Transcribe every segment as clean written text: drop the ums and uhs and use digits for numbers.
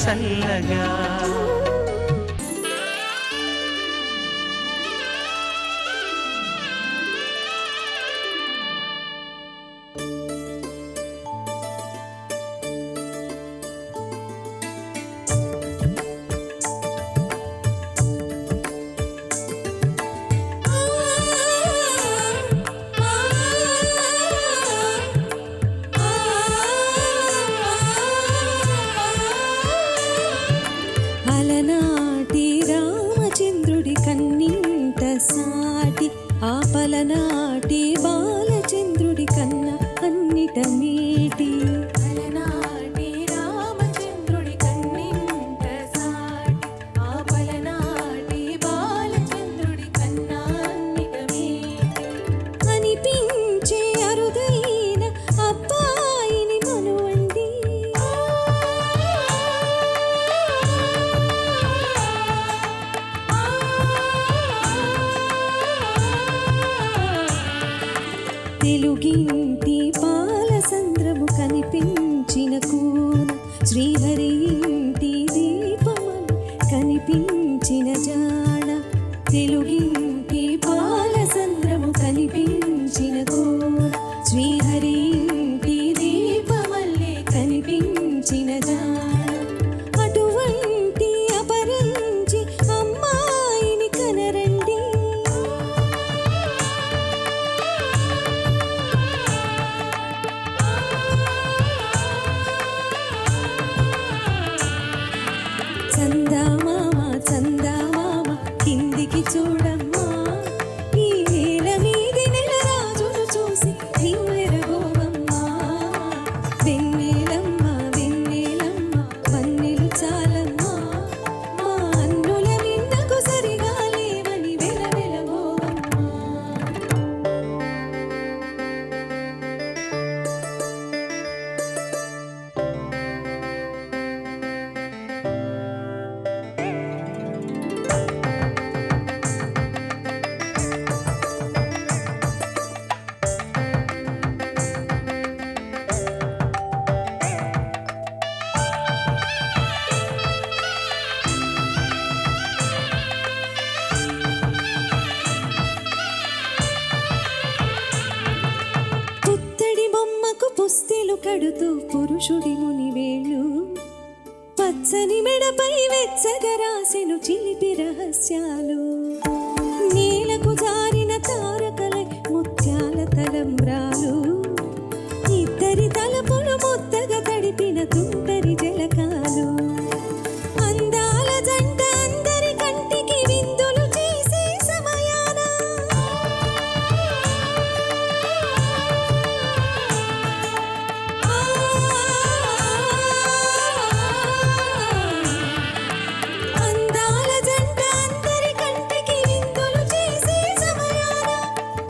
చల్లగా. అలనాటి రామచంద్రుడి కన్నింట సాటి, ఆపలనాటి బాలచంద్రుడి కన్న అన్నిట మీటి. అలనాటి రామచంద్రుడి కన్నింట సాటి, ఆపలనాటి బాలచంద్రుడి కన్న అన్నిట మీటి. అనిపించే అరుదైన అబ్బాయిని మనువండి, తెలుగింటి పాలసంద్రము కనిపించిన కూన, శ్రీహరి ఇంటి దీపమని కనిపించిన జాణ. తెలుగింటి పాలసంద్రము కనిపించిన కూన, శ్రీహరి ఇంటి దీపమల్లి కనిపించిన జాణ. అటువంటి అపరంజి అమ్మాయిని కనరండి, చందమామ చందమామ కిందికి చూడమ్మా, ఈ నేల మీది నెల రాజును చూసి నీవెరగోవమ్మా. వెన్నెలమ్మ వెన్నెలమ్మ వన్నెలు చాలమ్మా, మా అన్నుల నిన్నకు సరిగా లేవని వెలవెలగోవమ్మా. పుత్తడి బొమ్మకు పుస్తెలు కడుతూ పురుషుడి మునివేళ్ళు, పచ్చని మెడపై వెచ్చగా రాసెను చిలిపి రహస్యాలు. నేలకు జారిన తారకలై ముత్యాల తలంబ్రాలు, ఇద్దరి తలపులు ముద్దగా తడిపిన తుంటరి జలకాలు. అందాల జంట అందరి కంటికి విందులు చేసే సమయాన, అందాల జంట అందరి కంటికి విందులు చేసే సమయాన,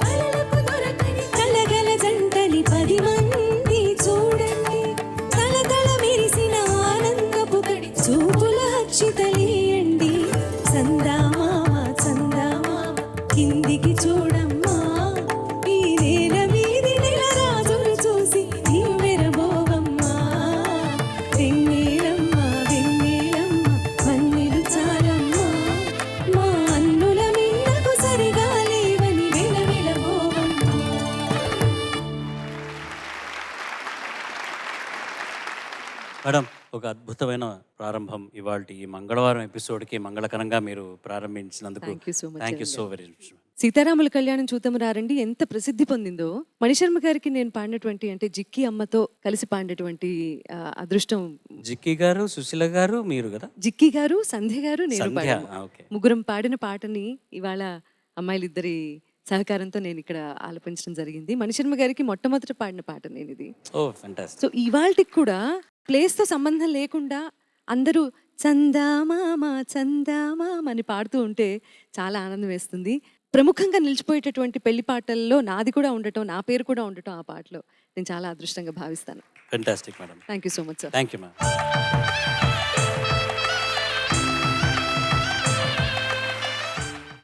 కలలకు దొరకని కలగల జంటని 10 మంది చూడండి. తలతల మెరిసిన ఆనందపు గడి చూపుల అక్షితలేయండి. చందమామ చందమామ కిందికి చూడమ్మా, ఈ నేల మీది నెల రాజును చూసి నీవెరబోవమ్మా. వెన్నెలమ్మ వెన్నెలమ్మ వన్నెలు చాలమ్మా, మా అన్నుల మిన్నకు సరిగా లేవని వెలవెలబోవమ్మా. మేడం, ఒక అద్భుతమైన ప్రారంభం ఇవాల్టి ఈ మంగళవారం ఎపిసోడ్కి మంగళకరంగా మీరు ప్రారంభించినందుకు thank you so much. Thank you so very much. సీతారాముల కళ్యాణం చూద్దాము రారండి ఎంత ప్రసిద్ధి పొందిందో. మణిశర్మ గారికి నేను పాడినటువంటి, అంటే జిక్కి అమ్మతో కలిసి పాడినటువంటి అదృష్టం. జిక్కి గారు, సుశీల గారు, మీరు కదా? జిక్కి గారు, సంధ్య గారు, నేను సంధ్య, పాడాను. ఓకే. ముగ్గురం పాడిన పాటని ఇవాళ అమ్మాయిలిద్దరి సహకారంతో నేను ఇక్కడ ఆలపించడం జరిగింది. మణిశర్మ గారికి మొట్టమొదట పాడిన పాట నేను ఇది. Oh fantastic. సో ఇవాళకి కూడా ప్లేస్తో సంబంధం లేకుండా అందరూ చందామామ చందామామ అని పాడుతూ ఉంటే చాలా ఆనందం వేస్తుంది. ప్రముఖంగా నిలిచిపోయేటటువంటి పెళ్లి పాటల్లో నాది కూడా ఉండటం, నా పేరు కూడా ఉండటం ఆ పాటలో నేను చాలా అదృష్టంగా భావిస్తాను. Fantastic madam. Thank you so much sir. Thank you ma'am.